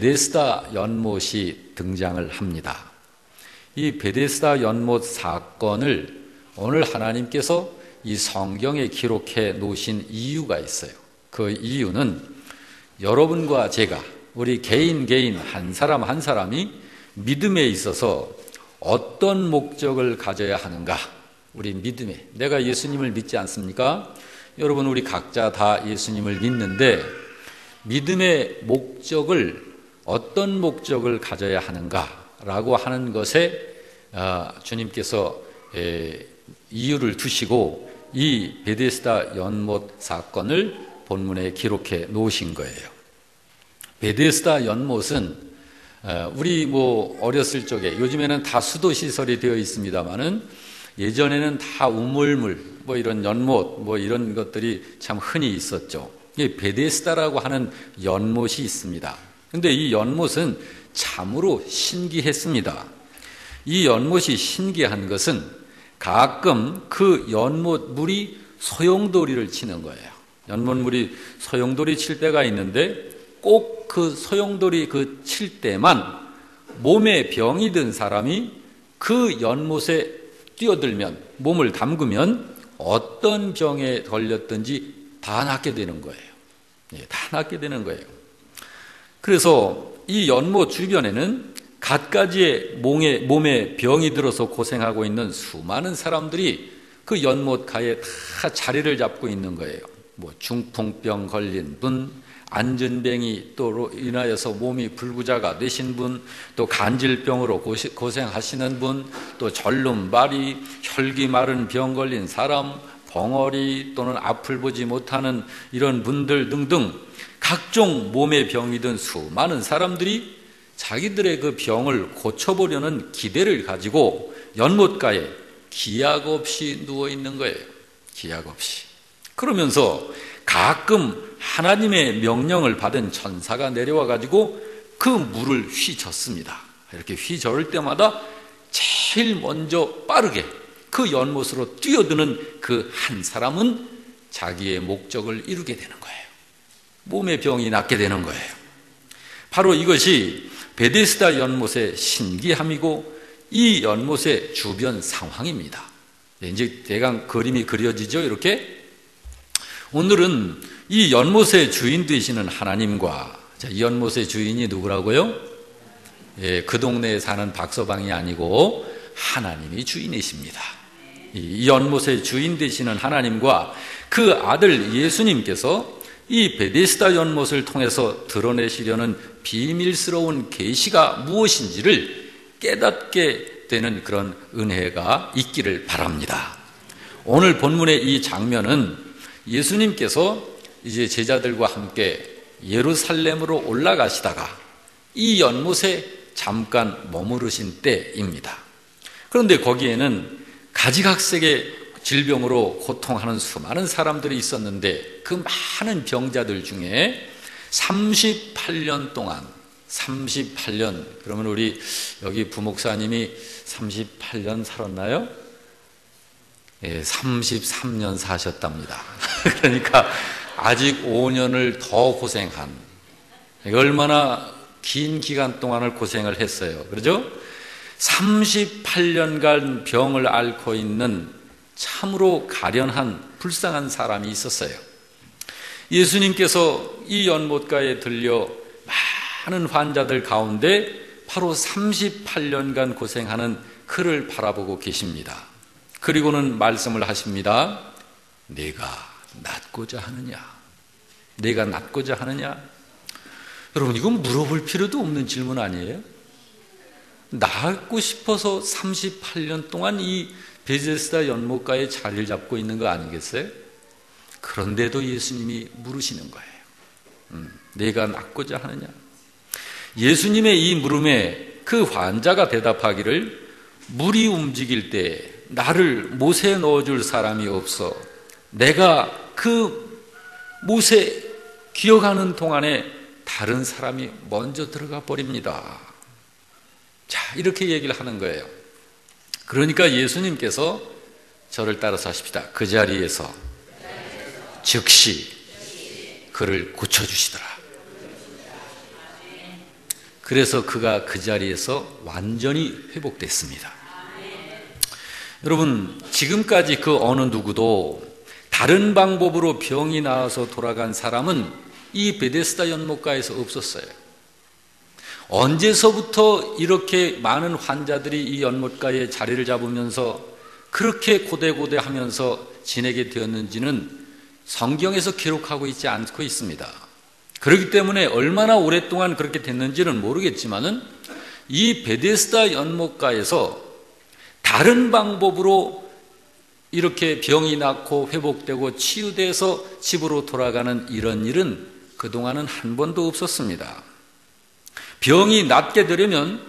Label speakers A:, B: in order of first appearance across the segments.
A: 베데스다 연못이 등장을 합니다. 이 베데스다 연못 사건을 오늘 하나님께서 이 성경에 기록해 놓으신 이유가 있어요. 그 이유는 여러분과 제가, 우리 개인 한 사람 한 사람이 믿음에 있어서 어떤 목적을 가져야 하는가. 우리 믿음에, 내가 예수님을 믿지 않습니까? 여러분, 우리 각자 다 예수님을 믿는데 믿음의 목적을, 어떤 목적을 가져야 하는가라고 하는 것에 주님께서 이유를 두시고 이 베데스다 연못 사건을 본문에 기록해 놓으신 거예요. 베데스다 연못은 우리 어렸을 적에, 요즘에는 다 수도 시설이 되어 있습니다만은 예전에는 다 우물물, 이런 연못, 이런 것들이 참 흔히 있었죠. 이 베데스다라고 하는 연못이 있습니다. 근데 이 연못은 참으로 신기했습니다. 이 연못이 신기한 것은 가끔 그 연못 물이 소용돌이를 치는 거예요. 연못 물이 소용돌이 칠 때가 있는데 꼭 그 소용돌이 칠 때만 몸에 병이 든 사람이 그 연못에 뛰어들면, 몸을 담그면 어떤 병에 걸렸든지 다 낫게 되는 거예요. 다 낫게 되는 거예요. 그래서 이 연못 주변에는 갖가지의 몸에 병이 들어서 고생하고 있는 수많은 사람들이 그 연못가에 다 자리를 잡고 있는 거예요. 중풍병 걸린 분, 안전병이 또 인하여서 몸이 불구자가 되신 분, 또 간질병으로 고생하시는 분, 또 절름발이, 혈기 마른 병 걸린 사람, 벙어리 또는 앞을 보지 못하는 이런 분들 등등 각종 몸에 병이 든 수많은 사람들이 자기들의 그 병을 고쳐보려는 기대를 가지고 연못가에 기약 없이 누워 있는 거예요. 기약 없이. 그러면서 가끔 하나님의 명령을 받은 천사가 내려와 가지고 그 물을 휘젓습니다. 이렇게 휘저을 때마다 제일 먼저 빠르게 그 연못으로 뛰어드는 그 한 사람은 자기의 목적을 이루게 되는 거예요. 몸의 병이 낫게 되는 거예요. 바로 이것이 베데스다 연못의 신기함이고 이 연못의 주변 상황입니다. 이제 대강 그림이 그려지죠, 이렇게. 오늘은 이 연못의 주인 되시는 하나님과, 이 연못의 주인이 누구라고요? 그 동네에 사는 박서방이 아니고 하나님이 주인이십니다. 이 연못의 주인 되시는 하나님과 그 아들 예수님께서 이 베데스다 연못을 통해서 드러내시려는 비밀스러운 계시가 무엇인지를 깨닫게 되는 그런 은혜가 있기를 바랍니다. 오늘 본문의 이 장면은 예수님께서 이제 제자들과 함께 예루살렘으로 올라가시다가 이 연못에 잠깐 머무르신 때입니다. 그런데 거기에는 가지각색의 질병으로 고통하는 수많은 사람들이 있었는데 그 많은 병자들 중에 38년 동안, 38년, 그러면 우리 여기 부목사님이 38년 살았나요? 33년 사셨답니다. 그러니까 아직 5년을 더 고생한, 얼마나 긴 기간 동안을 고생을 했어요. 그렇죠? 38년간 병을 앓고 있는 참으로 가련한 불쌍한 사람이 있었어요. 예수님께서 이 연못가에 들려 많은 환자들 가운데 바로 38년간 고생하는 그를 바라보고 계십니다. 그리고는 말씀을 하십니다. 내가 낫고자 하느냐? 내가 낫고자 하느냐? 여러분, 이건 물어볼 필요도 없는 질문 아니에요? 낫고 싶어서 38년 동안 이 베데스다 연못가에 자리를 잡고 있는 거 아니겠어요? 그런데도 예수님이 물으시는 거예요. 내가 낫고자 하느냐? 예수님의 이 물음에 그 환자가 대답하기를, 물이 움직일 때 나를 못에 넣어줄 사람이 없어 내가 그 못에 기어가는 동안에 다른 사람이 먼저 들어가 버립니다. 자, 이렇게 얘기를 하는 거예요. 그러니까 예수님께서 저를 따라서 하십시다. 그 자리에서 즉시 그를 고쳐주시더라. 그래서 그가 그 자리에서 완전히 회복됐습니다. 여러분, 지금까지 그 어느 누구도 다른 방법으로 병이 나와서 돌아간 사람은 이 베데스다 연못가에서 없었어요. 언제서부터 이렇게 많은 환자들이 이 연못가에 자리를 잡으면서 그렇게 고대고대하면서 지내게 되었는지는 성경에서 기록하고 있지 않고 있습니다. 그렇기 때문에 얼마나 오랫동안 그렇게 됐는지는 모르겠지만은 이 베데스다 연못가에서 다른 방법으로 이렇게 병이 낫고 회복되고 치유돼서 집으로 돌아가는 이런 일은 그동안은 한 번도 없었습니다. 병이 낫게 되려면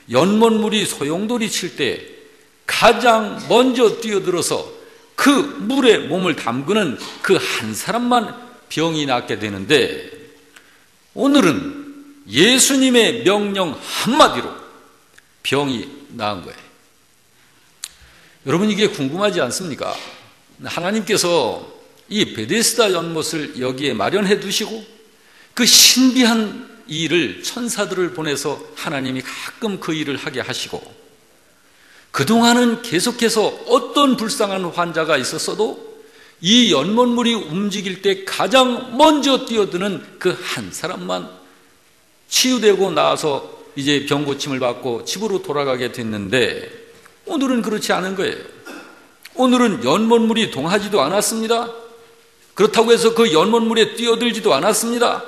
A: 연못물이 소용돌이 칠 때 가장 먼저 뛰어들어서 그 물에 몸을 담그는 그 한 사람만 병이 낫게 되는데, 오늘은 예수님의 명령 한마디로 병이 나은 거예요. 여러분, 이게 궁금하지 않습니까? 하나님께서 이 베데스다 연못을 여기에 마련해 두시고 그 신비한 일을 천사들을 보내서 하나님이 가끔 그 일을 하게 하시고, 그동안은 계속해서 어떤 불쌍한 환자가 있었어도 이 연못물이 움직일 때 가장 먼저 뛰어드는 그 한 사람만 치유되고 나서 이제 병 고침을 받고 집으로 돌아가게 됐는데, 오늘은 그렇지 않은 거예요. 오늘은 연못물이 동하지도 않았습니다. 그렇다고 해서 그 연못물에 뛰어들지도 않았습니다.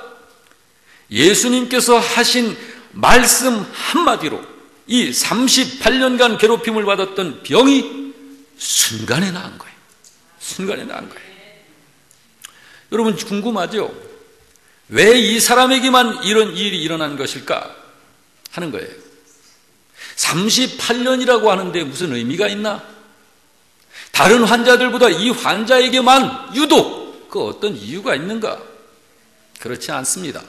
A: 예수님께서 하신 말씀 한마디로 이 38년간 괴롭힘을 받았던 병이 순간에 나은 거예요. 순간에 나은 거예요. 여러분, 궁금하죠? 왜 이 사람에게만 이런 일이 일어난 것일까 하는 거예요. 38년이라고 하는데 무슨 의미가 있나? 다른 환자들보다 이 환자에게만 유독 그 어떤 이유가 있는가? 그렇지 않습니다.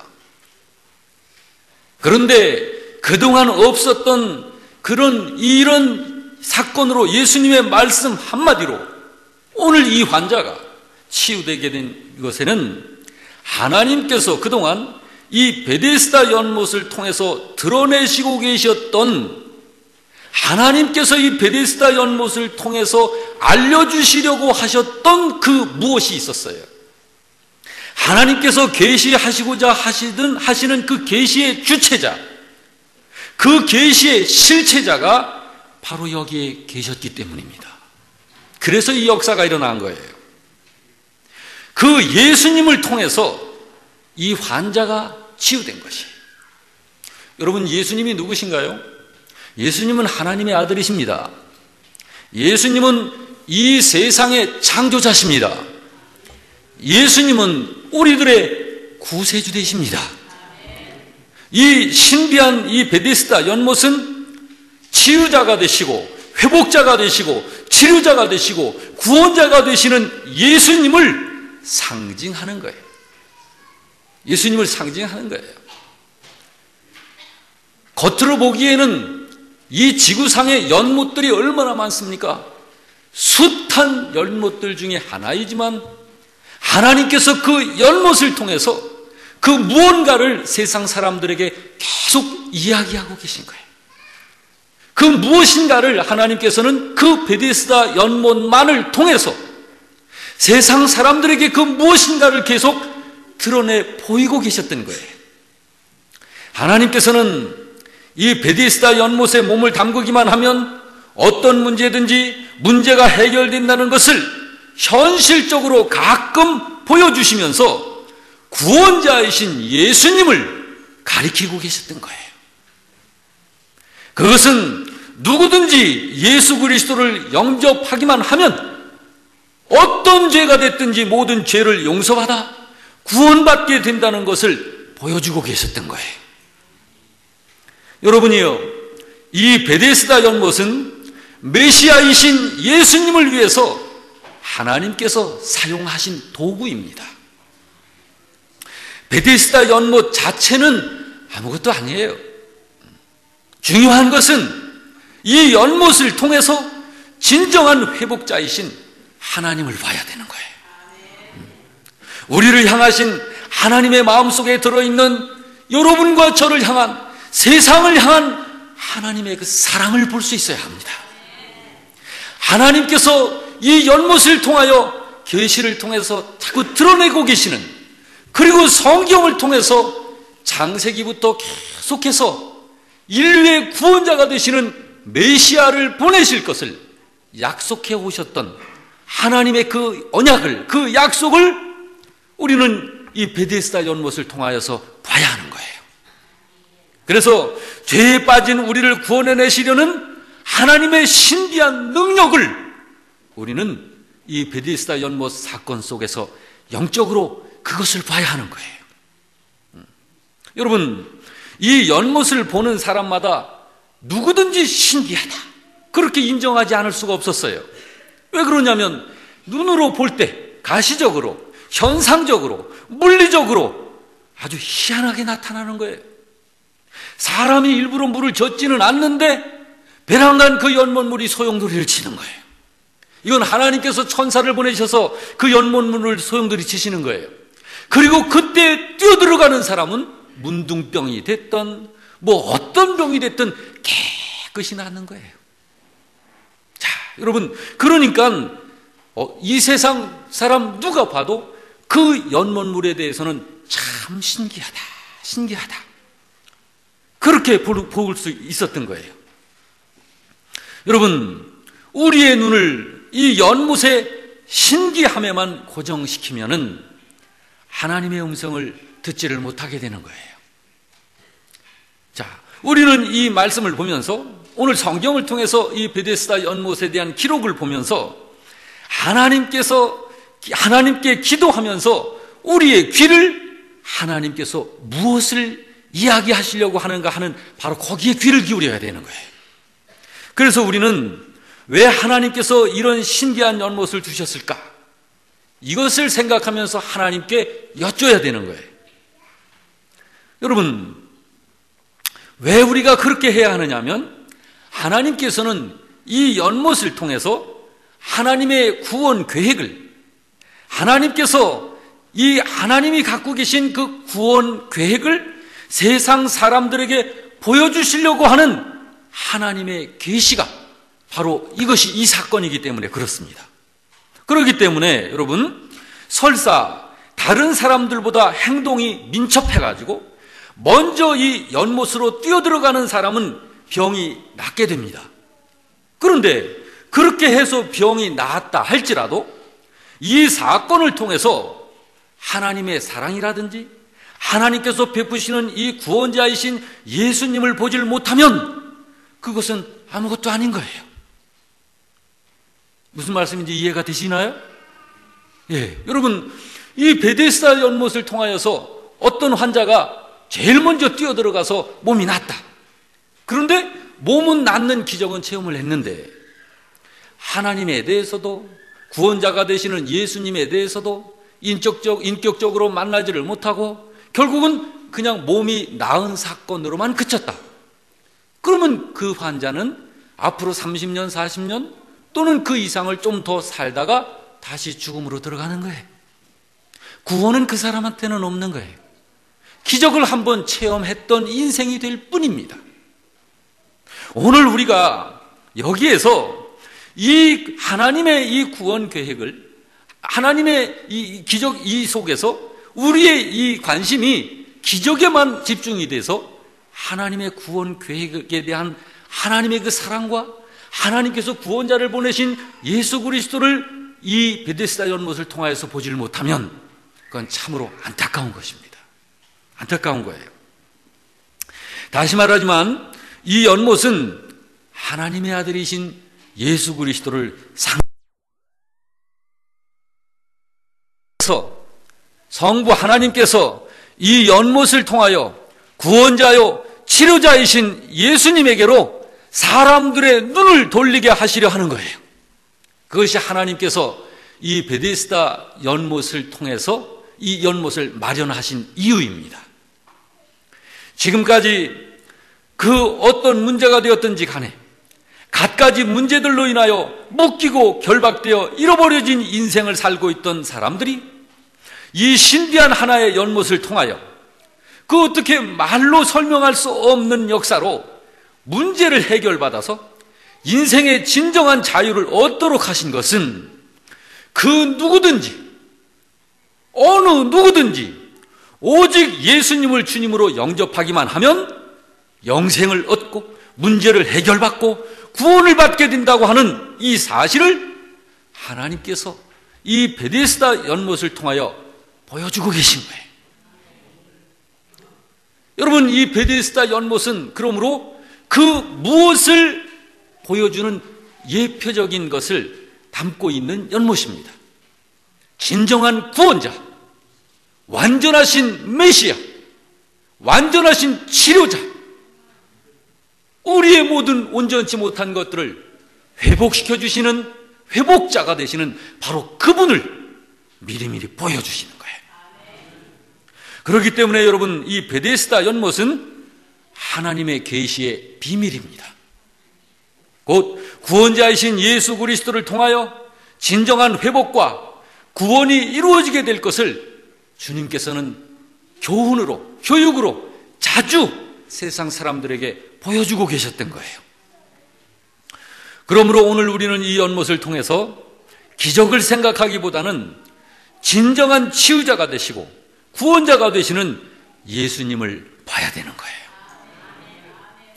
A: 그런데 그동안 없었던 이런 사건으로 예수님의 말씀 한마디로 오늘 이 환자가 치유되게 된 것에는 하나님께서 그동안 이 베데스다 연못을 통해서 드러내시고 계셨던, 하나님께서 이 베데스다 연못을 통해서 알려주시려고 하셨던 그 무엇이 있었어요. 하나님께서 계시하시고자 하시는 그 계시의 주체자, 그 계시의 실체자가 바로 여기에 계셨기 때문입니다. 그래서 이 역사가 일어난 거예요. 그 예수님을 통해서 이 환자가 치유된 것이에요. 여러분, 예수님이 누구신가요? 예수님은 하나님의 아들이십니다. 예수님은 이 세상의 창조자십니다. 예수님은 우리들의 구세주 되십니다. 이 신비한 이 베데스다 연못은 치유자가 되시고 회복자가 되시고 치료자가 되시고 구원자가 되시는 예수님을 상징하는 거예요. 예수님을 상징하는 거예요. 겉으로 보기에는 이 지구상의 연못들이 얼마나 많습니까? 숱한 연못들 중에 하나이지만 하나님께서 그 연못을 통해서 그 무언가를 세상 사람들에게 계속 이야기하고 계신 거예요. 그 무엇인가를 하나님께서는 그 베데스다 연못만을 통해서 세상 사람들에게 그 무엇인가를 계속 드러내 보이고 계셨던 거예요. 하나님께서는 이 베데스다 연못에 몸을 담그기만 하면 어떤 문제든지 문제가 해결된다는 것을 현실적으로 가끔 보여주시면서 구원자이신 예수님을 가리키고 계셨던 거예요. 그것은 누구든지 예수 그리스도를 영접하기만 하면 어떤 죄가 됐든지 모든 죄를 용서받아 구원받게 된다는 것을 보여주고 계셨던 거예요. 여러분이요, 이 베데스다 연못은 메시아이신 예수님을 위해서 하나님께서 사용하신 도구입니다. 베데스다 연못 자체는 아무것도 아니에요. 중요한 것은 이 연못을 통해서 진정한 회복자이신 하나님을 봐야 되는 거예요. 우리를 향하신 하나님의 마음속에 들어있는 여러분과 저를 향한 세상을 향한 하나님의 그 사랑을 볼 수 있어야 합니다. 하나님께서 이 연못을 통하여 계시를 통해서 자꾸 드러내고 계시는, 그리고 성경을 통해서 창세기부터 계속해서 인류의 구원자가 되시는 메시아를 보내실 것을 약속해 오셨던 하나님의 그 언약을, 그 약속을 우리는 이 베데스다 연못을 통하여서 봐야 하는 거예요. 그래서 죄에 빠진 우리를 구원해내시려는 하나님의 신비한 능력을 우리는 이 베데스다 연못 사건 속에서 영적으로 그것을 봐야 하는 거예요. 여러분, 이 연못을 보는 사람마다 누구든지 신기하다, 그렇게 인정하지 않을 수가 없었어요. 왜 그러냐면 눈으로 볼 때 가시적으로, 현상적으로, 물리적으로 아주 희한하게 나타나는 거예요. 사람이 일부러 물을 젓지는 않는데 배랑간 그 연못물이 소용돌이를 치는 거예요. 이건 하나님께서 천사를 보내셔서 그 연못물을 소용돌이 치시는 거예요. 그리고 그때 뛰어들어가는 사람은 문둥병이 됐던 뭐 어떤 병이 됐든 깨끗이 낫는 거예요. 자, 여러분, 그러니까 이 세상 사람 누가 봐도 그 연못물에 대해서는 참 신기하다, 신기하다, 그렇게 볼 수 있었던 거예요. 여러분, 우리의 눈을 이 연못의 신기함에만 고정시키면은 하나님의 음성을 듣지를 못하게 되는 거예요. 자, 우리는 이 말씀을 보면서, 오늘 성경을 통해서 이 베데스다 연못에 대한 기록을 보면서 하나님께 기도하면서 우리의 귀를 하나님께서 무엇을 이야기하시려고 하는가 하는 바로 거기에 귀를 기울여야 되는 거예요. 그래서 우리는 왜 하나님께서 이런 신기한 연못을 두셨을까? 이것을 생각하면서 하나님께 여쭤야 되는 거예요. 여러분, 왜 우리가 그렇게 해야 하느냐면 하나님께서는 이 연못을 통해서 하나님의 구원 계획을, 하나님께서 이 하나님이 갖고 계신 그 구원 계획을 세상 사람들에게 보여주시려고 하는 하나님의 계시가 바로 이것이 이 사건이기 때문에 그렇습니다. 그렇기 때문에 여러분, 설사 다른 사람들보다 행동이 민첩해가지고 먼저 이 연못으로 뛰어들어가는 사람은 병이 낫게 됩니다. 그런데 그렇게 해서 병이 나았다 할지라도 이 사건을 통해서 하나님의 사랑이라든지 하나님께서 베푸시는 이 구원자이신 예수님을 보질 못하면 그것은 아무것도 아닌 거예요. 무슨 말씀인지 이해가 되시나요? 예, 여러분, 이 베데스다 연못을 통하여서 어떤 환자가 제일 먼저 뛰어들어가서 몸이 낫다. 그런데 몸은 낫는 기적은 체험을 했는데 하나님에 대해서도 구원자가 되시는 예수님에 대해서도 인격적으로 만나지를 못하고 결국은 그냥 몸이 나은 사건으로만 그쳤다. 그러면 그 환자는 앞으로 30년, 40년 또는 그 이상을 좀 더 살다가 다시 죽음으로 들어가는 거예요. 구원은 그 사람한테는 없는 거예요. 기적을 한번 체험했던 인생이 될 뿐입니다. 오늘 우리가 여기에서 이 하나님의 이 구원 계획을, 하나님의 이 기적 이 속에서 우리의 이 관심이 기적에만 집중이 돼서 하나님의 구원 계획에 대한 하나님의 그 사랑과 하나님께서 구원자를 보내신 예수 그리스도를 이 베데스다 연못을 통하여서 보지를 못하면 그건 참으로 안타까운 것입니다. 안타까운 거예요. 다시 말하지만 이 연못은 하나님의 아들이신 예수 그리스도를 상징해서 성부 하나님께서 이 연못을 통하여 구원자요 치료자이신 예수님에게로 사람들의 눈을 돌리게 하시려 하는 거예요. 그것이 하나님께서 이 베데스다 연못을 통해서 이 연못을 마련하신 이유입니다. 지금까지 그 어떤 문제가 되었든지 간에 갖가지 문제들로 인하여 묶이고 결박되어 잃어버려진 인생을 살고 있던 사람들이 이 신비한 하나의 연못을 통하여 그 어떻게 말로 설명할 수 없는 역사로 문제를 해결받아서 인생의 진정한 자유를 얻도록 하신 것은 그 누구든지, 어느 누구든지 오직 예수님을 주님으로 영접하기만 하면 영생을 얻고 문제를 해결받고 구원을 받게 된다고 하는 이 사실을 하나님께서 이 베데스다 연못을 통하여 보여주고 계신 거예요. 여러분, 이 베데스다 연못은 그러므로 그 무엇을 보여주는 예표적인 것을 담고 있는 연못입니다. 진정한 구원자, 완전하신 메시아, 완전하신 치료자, 우리의 모든 온전치 못한 것들을 회복시켜 주시는 회복자가 되시는 바로 그분을 미리미리 보여주시는 거예요. 그렇기 때문에 여러분, 이 베데스다 연못은 하나님의 계시의 비밀입니다. 곧 구원자이신 예수 그리스도를 통하여 진정한 회복과 구원이 이루어지게 될 것을 주님께서는 교훈으로, 교육으로 자주 세상 사람들에게 보여주고 계셨던 거예요. 그러므로 오늘 우리는 이 연못을 통해서 기적을 생각하기보다는 진정한 치유자가 되시고 구원자가 되시는 예수님을 봐야 되는 거예요.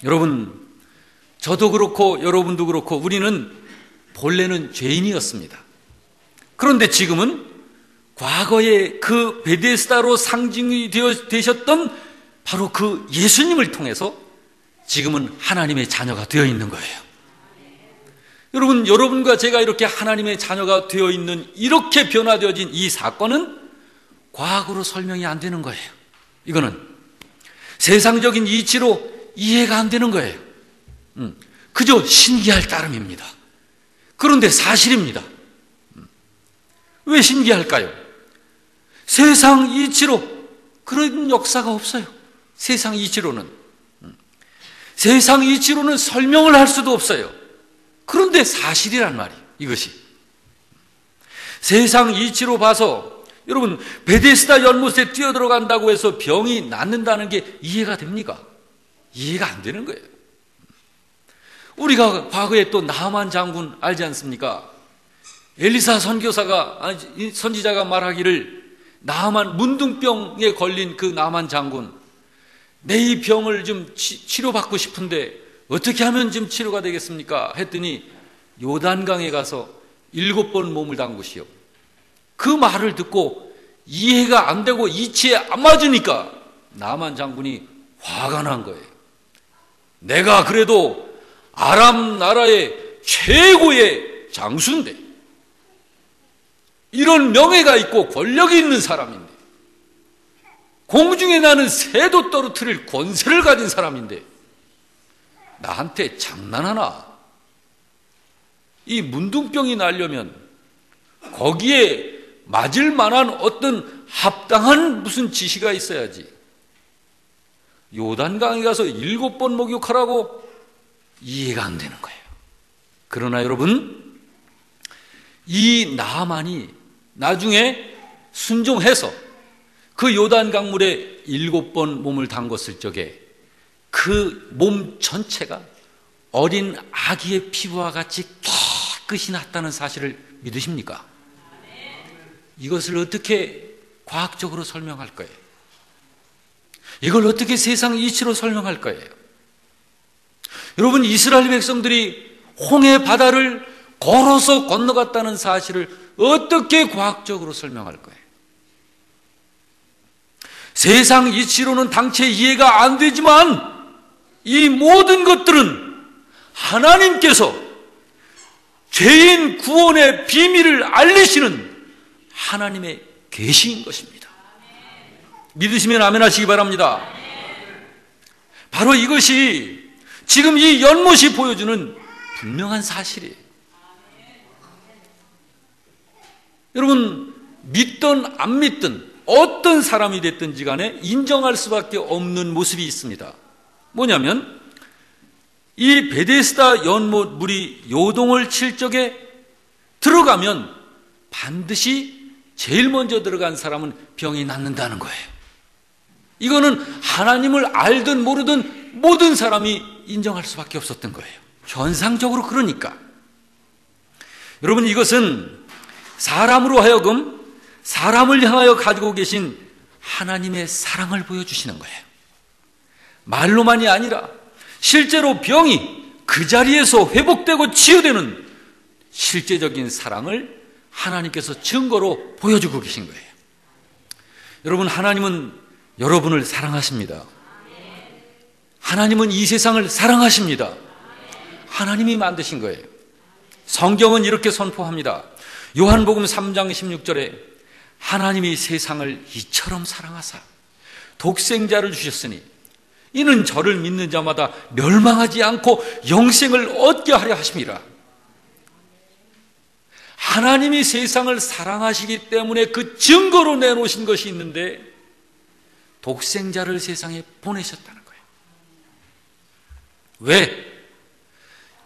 A: 여러분, 저도 그렇고 여러분도 그렇고 우리는 본래는 죄인이었습니다. 그런데 지금은 과거에 그 베데스다로 상징이 되셨던 바로 그 예수님을 통해서 지금은 하나님의 자녀가 되어 있는 거예요. 여러분, 여러분과 제가 이렇게 하나님의 자녀가 되어 있는 이렇게 변화되어진 이 사건은 과학으로 설명이 안 되는 거예요. 이거는 세상적인 이치로 이해가 안 되는 거예요. 그저 신기할 따름입니다. 그런데 사실입니다. 왜 신기할까요? 세상 이치로 그런 역사가 없어요. 세상 이치로는 설명을 할 수도 없어요. 그런데 사실이란 말이에요. 이것이 세상 이치로 봐서 여러분, 베데스다 연못에 뛰어들어간다고 해서 병이 낫는다는 게 이해가 됩니까? 이해가 안 되는 거예요. 우리가 과거에 또 나만 장군 알지 않습니까? 엘리사 선지자가 말하기를 나만 문둥병에 걸린 그 나만 장군, 내 이 병을 좀 치료받고 싶은데 어떻게 하면 좀 치료가 되겠습니까? 했더니 요단강에 가서 7번 몸을 담그시오. 그 말을 듣고 이해가 안 되고 이치에 안 맞으니까 나만 장군이 화가 난 거예요. 내가 그래도 아람 나라의 최고의 장수인데, 이런 명예가 있고 권력이 있는 사람인데, 공중에 나는 새도 떨어뜨릴 권세를 가진 사람인데 나한테 장난하나? 이 문둥병이 나려면 거기에 맞을 만한 어떤 합당한 무슨 지시가 있어야지. 요단강에 가서 7번 목욕하라고? 이해가 안 되는 거예요. 그러나 여러분, 이 나만이 나중에 순종해서 그 요단 강물에 7번 몸을 담궜을 적에 그 몸 전체가 어린 아기의 피부와 같이 깨끗이 났다는 사실을 믿으십니까? 이것을 어떻게 과학적으로 설명할 거예요? 이걸 어떻게 세상 이치로 설명할 거예요? 여러분, 이스라엘 백성들이 홍해 바다를 걸어서 건너갔다는 사실을 어떻게 과학적으로 설명할 거예요? 세상 이치로는 당최 이해가 안 되지만 이 모든 것들은 하나님께서 죄인 구원의 비밀을 알리시는 하나님의 계시인 것입니다. 믿으시면 아멘 하시기 바랍니다. 바로 이것이 지금 이 연못이 보여주는 분명한 사실이에요. 여러분, 믿든 안 믿든 어떤 사람이 됐든지 간에 인정할 수밖에 없는 모습이 있습니다. 뭐냐면 이 베데스다 연못 물이 요동을 칠 적에 들어가면 반드시 제일 먼저 들어간 사람은 병이 낫는다는 거예요. 이거는 하나님을 알든 모르든 모든 사람이 인정할 수밖에 없었던 거예요. 현상적으로 그러니까. 여러분, 이것은 사람으로 하여금 사람을 향하여 가지고 계신 하나님의 사랑을 보여주시는 거예요. 말로만이 아니라 실제로 병이 그 자리에서 회복되고 치유되는 실제적인 사랑을 하나님께서 증거로 보여주고 계신 거예요. 여러분, 하나님은 여러분을 사랑하십니다. 하나님은 이 세상을 사랑하십니다. 하나님이 만드신 거예요. 성경은 이렇게 선포합니다. 요한복음 3장 16절에 하나님이 세상을 이처럼 사랑하사 독생자를 주셨으니 이는 저를 믿는 자마다 멸망하지 않고 영생을 얻게 하려 하심이라. 하나님이 세상을 사랑하시기 때문에 그 증거로 내놓으신 것이 있는데 독생자를 세상에 보내셨다는 거예요. 왜?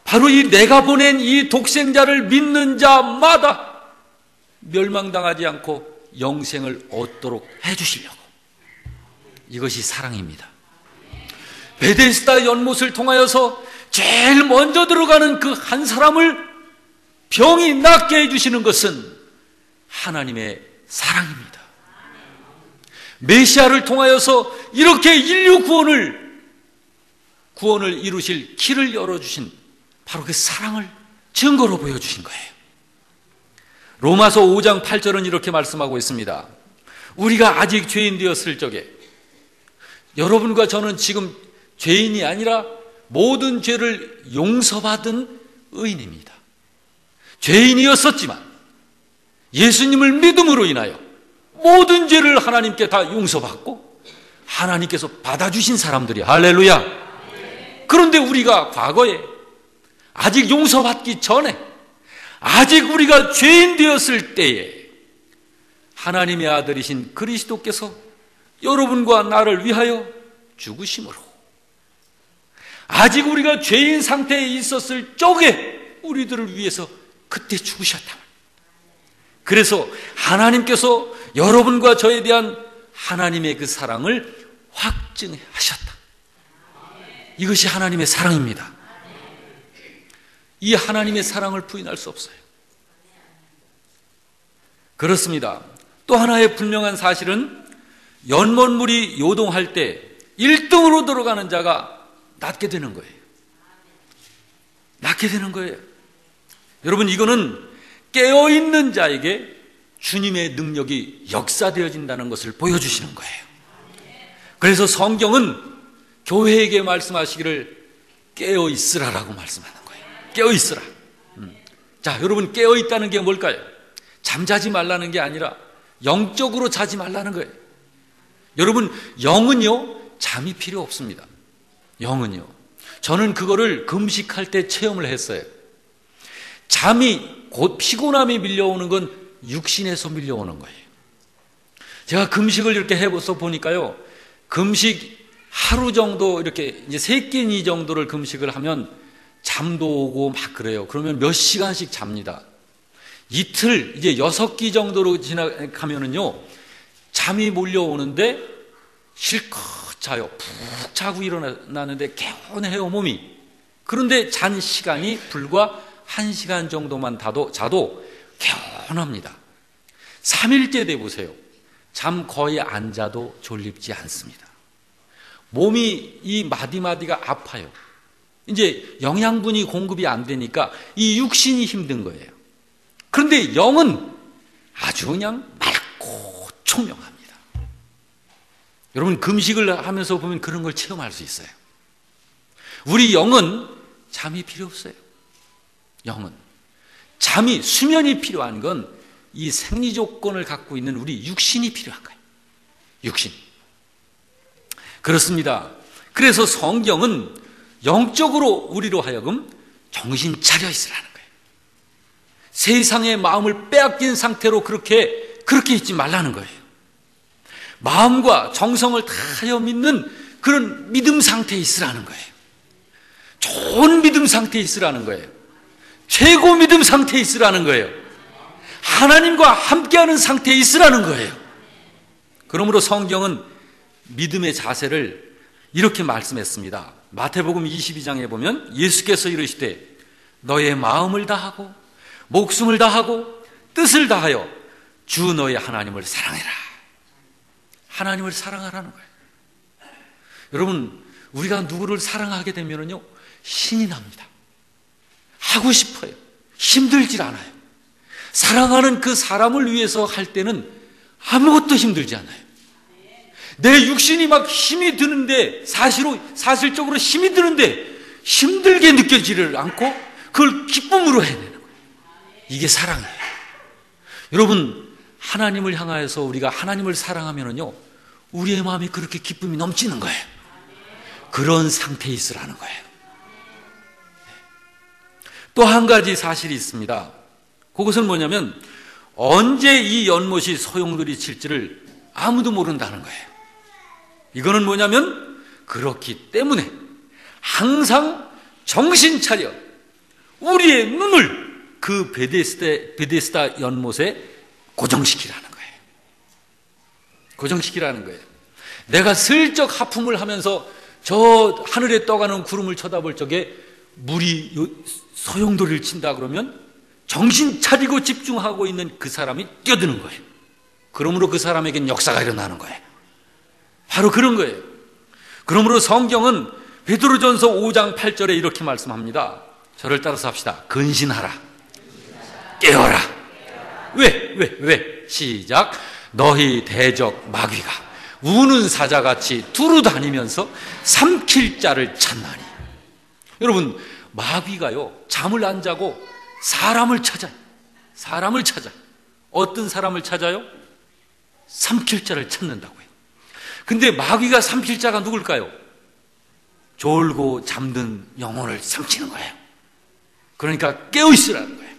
A: 바로 이 내가 보낸 이 독생자를 믿는 자마다 멸망당하지 않고 영생을 얻도록 해주시려고. 이것이 사랑입니다. 베데스다 연못을 통하여서 제일 먼저 들어가는 그 한 사람을 병이 낫게 해주시는 것은 하나님의 사랑입니다. 메시아를 통하여서 이렇게 인류 구원을 이루실 길을 열어주신 바로 그 사랑을 증거로 보여주신 거예요. 로마서 5장 8절은 이렇게 말씀하고 있습니다. 우리가 아직 죄인 되었을 적에, 여러분과 저는 지금 죄인이 아니라 모든 죄를 용서받은 의인입니다. 죄인이었었지만 예수님을 믿음으로 인하여 모든 죄를 하나님께 다 용서받고 하나님께서 받아주신 사람들이, 할렐루야. 그런데 우리가 과거에 아직 용서받기 전에, 아직 우리가 죄인 되었을 때에 하나님의 아들이신 그리스도께서 여러분과 나를 위하여 죽으심으로, 아직 우리가 죄인 상태에 있었을 적에 우리들을 위해서 그때 죽으셨다. 그래서 하나님께서 여러분과 저에 대한 하나님의 그 사랑을 확증하셨다. 이것이 하나님의 사랑입니다. 이 하나님의 사랑을 부인할 수 없어요. 그렇습니다. 또 하나의 분명한 사실은 연못물이 요동할 때 1등으로 들어가는 자가 낫게 되는 거예요. 낫게 되는 거예요. 여러분, 이거는 깨어있는 자에게 주님의 능력이 역사되어진다는 것을 보여주시는 거예요. 그래서 성경은 교회에게 말씀하시기를 깨어있으라라고 말씀하는 거예요. 깨어있으라. 자, 여러분, 깨어있다는 게 뭘까요? 잠자지 말라는 게 아니라 영적으로 자지 말라는 거예요. 여러분, 영은요, 잠이 필요 없습니다. 영은요. 저는 그거를 금식할 때 체험을 했어요. 잠이, 곧 피곤함이 밀려오는 건 육신에서 밀려오는 거예요. 제가 금식을 이렇게 해서 보니까요, 금식 하루 정도 이렇게 이제 3끼니 정도를 금식을 하면 잠도 오고 막 그래요. 그러면 몇 시간씩 잡니다. 이틀, 이제 6끼 정도로 지나가면은요, 잠이 몰려오는데 실컷 자요. 푹 자고 일어나는데 개운해요, 몸이. 그런데 잔 시간이 불과 1시간 정도만 자도 개운합니다. 3일째 돼 보세요. 잠 거의 안 자도 졸립지 않습니다. 몸이 이 마디마디가 아파요. 이제 영양분이 공급이 안 되니까 이 육신이 힘든 거예요. 그런데 영은 아주 그냥 맑고 총명합니다. 여러분, 금식을 하면서 보면 그런 걸 체험할 수 있어요. 우리 영은 잠이 필요 없어요. 영은 잠이, 수면이 필요한 건 이 생리 조건을 갖고 있는 우리 육신이 필요한 거예요. 육신. 그렇습니다. 그래서 성경은 영적으로 우리로 하여금 정신 차려 있으라는 거예요. 세상의 마음을 빼앗긴 상태로 그렇게 있지 말라는 거예요. 마음과 정성을 다하여 믿는 그런 믿음 상태에 있으라는 거예요. 좋은 믿음 상태에 있으라는 거예요. 최고 믿음 상태에 있으라는 거예요. 하나님과 함께하는 상태에 있으라는 거예요. 그러므로 성경은 믿음의 자세를 이렇게 말씀했습니다. 마태복음 22장에 보면 예수께서 이르시되 너의 마음을 다하고 목숨을 다하고 뜻을 다하여 주 너의 하나님을 사랑해라. 하나님을 사랑하라는 거예요. 여러분, 우리가 누구를 사랑하게 되면요 신이 납니다. 하고 싶어요. 힘들질 않아요. 사랑하는 그 사람을 위해서 할 때는 아무것도 힘들지 않아요. 내 육신이 막 힘이 드는데, 사실적으로 힘이 드는데 힘들게 느껴지를 않고 그걸 기쁨으로 해내는 거예요. 이게 사랑이에요. 여러분, 하나님을 향하여서 우리가 하나님을 사랑하면요 우리의 마음이 그렇게 기쁨이 넘치는 거예요. 그런 상태에 있으라는 거예요. 또 한 가지 사실이 있습니다. 그것은 뭐냐면 언제 이 연못이 소용돌이 칠지를 아무도 모른다는 거예요. 이거는 뭐냐면 그렇기 때문에 항상 정신 차려 우리의 눈을 그 베데스다 연못에 고정시키라는 거예요. 고정시키라는 거예요. 내가 슬쩍 하품을 하면서 저 하늘에 떠가는 구름을 쳐다볼 적에 물이 소용돌이를 친다 그러면 정신 차리고 집중하고 있는 그 사람이 뛰어드는 거예요. 그러므로 그 사람에겐 역사가 일어나는 거예요. 바로 그런 거예요. 그러므로 성경은 베드로전서 5장 8절에 이렇게 말씀합니다. 저를 따라서 합시다. 근신하라. 깨어라. 왜? 시작. 너희 대적 마귀가 우는 사자같이 두루 다니면서 삼킬 자를 찾나니. 여러분, 마귀가요 잠을 안 자고 사람을 찾아요. 사람을 찾아. 어떤 사람을 찾아요? 삼킬 자를 찾는다고요. 근데 마귀가 삼킬 자가 누굴까요? 졸고 잠든 영혼을 삼키는 거예요. 그러니까 깨어있으라는 거예요.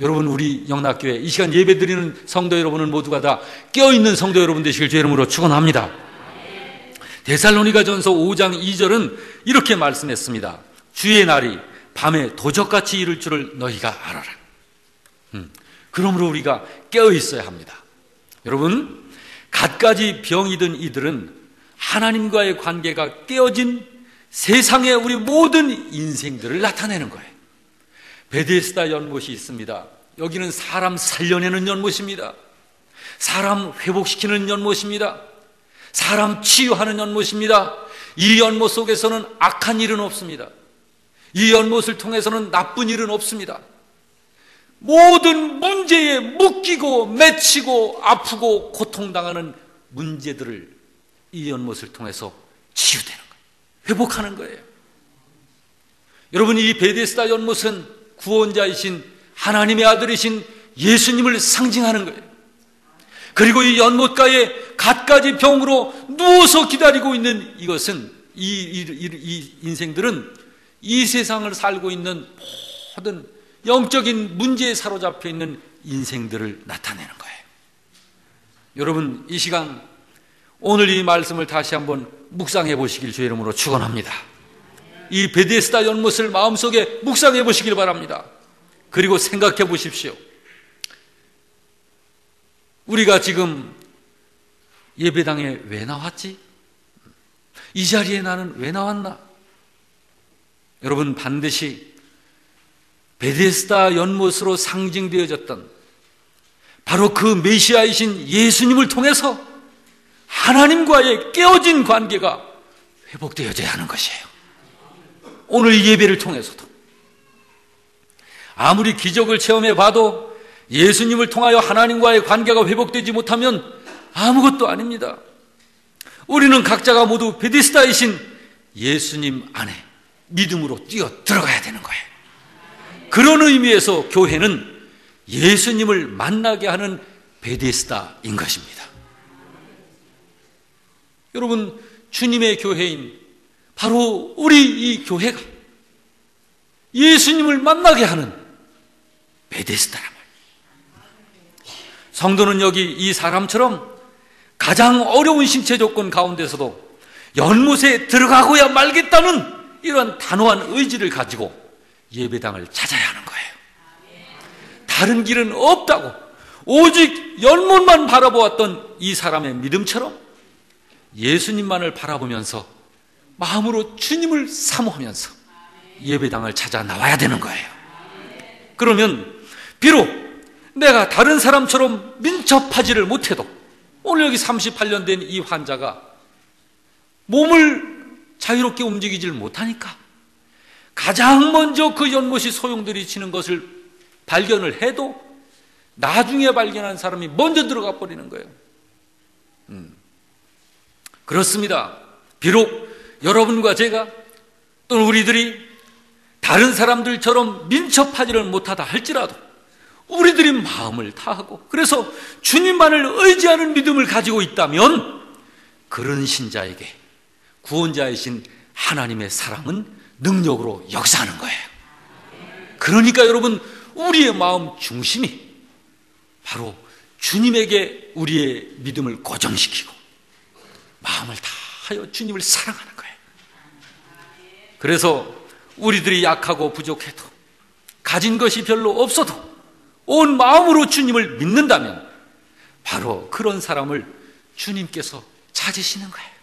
A: 여러분, 우리 영락교회 이 시간 예배드리는 성도 여러분은 모두가 다 깨어있는 성도 여러분 되시길 주의 이름으로 축원합니다. 데살로니가전서 5장 2절은 이렇게 말씀했습니다. 주의 날이 밤에 도적같이 이를 줄을 너희가 알아라. 그러므로 우리가 깨어있어야 합니다. 여러분, 갖가지 병이 든 이들은 하나님과의 관계가 깨어진 세상의 우리 모든 인생들을 나타내는 거예요. 베데스다 연못이 있습니다. 여기는 사람 살려내는 연못입니다. 사람 회복시키는 연못입니다. 사람 치유하는 연못입니다. 이 연못 속에서는 악한 일은 없습니다. 이 연못을 통해서는 나쁜 일은 없습니다. 모든 문제에 묶이고 맺히고 아프고 고통당하는 문제들을 이 연못을 통해서 치유되는 거예요. 회복하는 거예요. 여러분, 이 베데스다 연못은 구원자이신 하나님의 아들이신 예수님을 상징하는 거예요. 그리고 이 연못가에 갖가지 병으로 누워서 기다리고 있는 이것은 이 인생들은 이 세상을 살고 있는 모든 영적인 문제에 사로잡혀 있는 인생들을 나타내는 거예요. 여러분, 이 시간 오늘 이 말씀을 다시 한번 묵상해 보시길 주의 이름으로 축원합니다. 이 베데스다 연못을 마음속에 묵상해 보시길 바랍니다. 그리고 생각해 보십시오. 우리가 지금 예배당에 왜 나왔지? 이 자리에 나는 왜 나왔나? 여러분, 반드시 베데스다 연못으로 상징되어졌던 바로 그 메시아이신 예수님을 통해서 하나님과의 깨어진 관계가 회복되어져야 하는 것이에요. 오늘 이 예배를 통해서도 아무리 기적을 체험해 봐도 예수님을 통하여 하나님과의 관계가 회복되지 못하면 아무것도 아닙니다. 우리는 각자가 모두 베데스다이신 예수님 안에 믿음으로 뛰어 들어가야 되는 거예요. 그런 의미에서 교회는 예수님을 만나게 하는 베데스다인 것입니다. 여러분, 주님의 교회인 바로 우리 이 교회가 예수님을 만나게 하는 베데스다란 말이에요. 성도는 여기 이 사람처럼 가장 어려운 신체 조건 가운데서도 연못에 들어가고야 말겠다는 이러한 단호한 의지를 가지고 예배당을 찾아야 하는 거예요. 다른 길은 없다고 오직 연못만 바라보았던 이 사람의 믿음처럼 예수님만을 바라보면서 마음으로 주님을 사모하면서 예배당을 찾아 나와야 되는 거예요. 그러면 비록 내가 다른 사람처럼 민첩하지를 못해도 오늘 여기 38년 된 이 환자가 몸을 자유롭게 움직이질 못하니까 가장 먼저 그 연못이 소용돌이 치는 것을 발견을 해도 나중에 발견한 사람이 먼저 들어가 버리는 거예요. 그렇습니다. 비록 여러분과 제가 또는 우리들이 다른 사람들처럼 민첩하지를 못하다 할지라도 우리들이 마음을 다하고 그래서 주님만을 의지하는 믿음을 가지고 있다면 그런 신자에게 구원자이신 하나님의 사랑은 능력으로 역사하는 거예요. 그러니까 여러분, 우리의 마음 중심이 바로 주님에게 우리의 믿음을 고정시키고 마음을 다하여 주님을 사랑하는 거예요. 그래서 우리들이 약하고 부족해도 가진 것이 별로 없어도 온 마음으로 주님을 믿는다면 바로 그런 사람을 주님께서 찾으시는 거예요.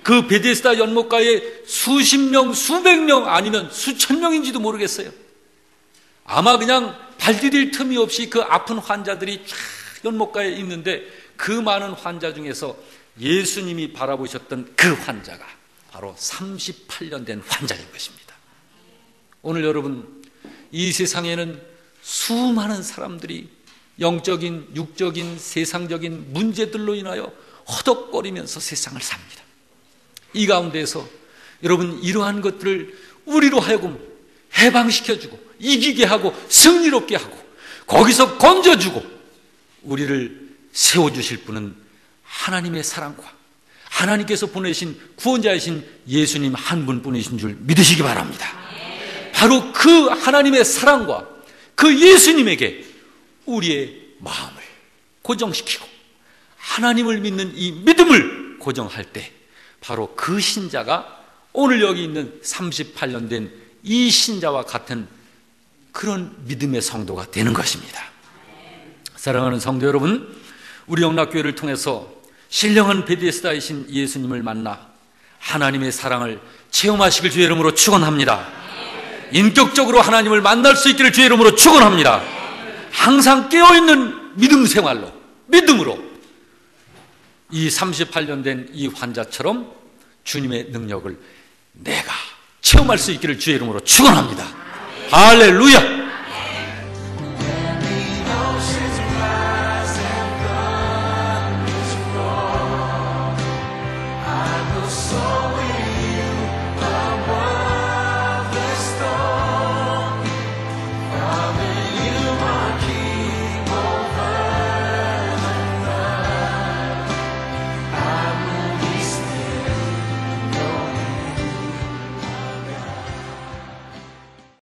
A: 그 베데스다 연못가에 수십 명, 수백 명 아니면 수천 명인지도 모르겠어요. 아마 그냥 발 디딜 틈이 없이 그 아픈 환자들이 쫙 연못가에 있는데 그 많은 환자 중에서 예수님이 바라보셨던 그 환자가 바로 38년 된 환자인 것입니다. 오늘 여러분, 이 세상에는 수많은 사람들이 영적인, 육적인, 세상적인 문제들로 인하여 허덕거리면서 세상을 삽니다. 이 가운데에서 여러분, 이러한 것들을 우리로 하여금 해방시켜주고 이기게 하고 승리롭게 하고 거기서 건져주고 우리를 세워주실 분은 하나님의 사랑과 하나님께서 보내신 구원자이신 예수님 한 분뿐이신 줄 믿으시기 바랍니다. 바로 그 하나님의 사랑과 그 예수님에게 우리의 마음을 고정시키고 하나님을 믿는 이 믿음을 고정할 때 바로 그 신자가 오늘 여기 있는 38년 된 이 신자와 같은 그런 믿음의 성도가 되는 것입니다. 사랑하는 성도 여러분, 우리 영락교회를 통해서 신령한 베데스다이신 예수님을 만나 하나님의 사랑을 체험하시길 주의 이름으로 축원합니다. 인격적으로 하나님을 만날 수 있기를 주의 이름으로 축원합니다. 항상 깨어있는 믿음 생활로, 믿음으로 이 38년 된 이 환자처럼 주님의 능력을 내가 체험할 수 있기를 주의 이름으로 축원합니다. 할렐루야.